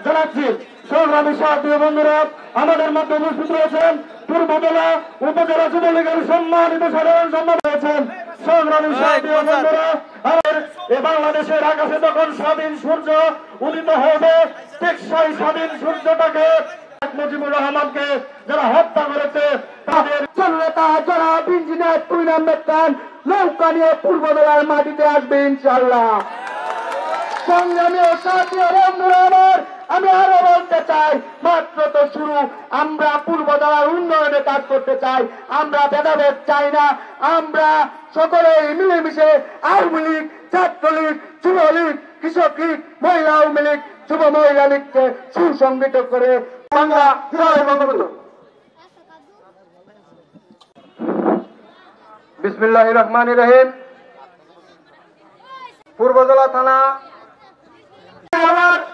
জানাচ্ছি সংগ্রামী সাথী বন্ধুরা, আমাদের মধ্যে উপস্থিত রয়েছেন পূর্বজেলা উপজেলা যুবলীগের সম্মানিত সাধারণ সম্পাদক রয়েছেন সংগ্রামী সাথী বন্ধুরা। বাংলাদেশের আকাশে যখন স্বাধীন সূর্য উদিত হবে, ঠিক সেই স্বাধীন সূর্যটাকে মুজিবুর রহমানকে যারা হত্যা করেছে তাদের নেতা জনাব ইঞ্জিনিয়ার তুহিন আহমেদ খান নৌকা নিয়ে পূর্বজেলার মাটিতে আসবে ইনশাআল্লাহ। সংগ্রামী ও সাথী বন্ধুরা আমার, আমি আরো বলতে চাই, মাত্র তো শুরু। আমরা পূর্বজেলার উন্নয়নে কাজ করতে চাই, আমরা ভেদাভেদ চাই না। আমরা সকলেই মিলেমিশে আওয়ামী লীগ, ছাত্রলীগ, যুবলীগ, কৃষক লীগ, মহিলা আওয়ামী লীগ, যুব মহিলা লীগকে সুসংগঠিত করে বাংলা বঙ্গবন্ধু। বিসমিল্লাহির রহমানির রহিম। পূর্বজেলা থানা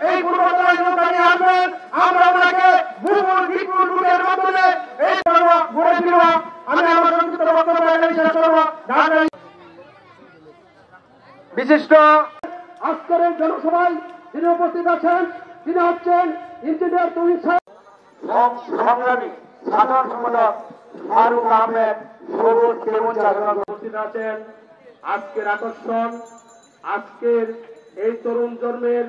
এই পূর্বজেলা নিয়ে আসবেন, আমরা ওনাকে বুলের মাধ্যমে এই ঘুরে ফিরব। আমি আমার সংক্ষিপ্ত বক্তব্য শেষ করব। বিশিষ্ট আজকের এই জনসভায় যিনি উপস্থিত আছেন তিনি হচ্ছেন ইঞ্জিনিয়ার তুহিন সংগ্রামী সাধারণ সম্পাদক ফারুক আহমেদ সবুজ কেমন উপস্থিত আছেন। আজকের আকর্ষণ, আজকের এই তরুণদের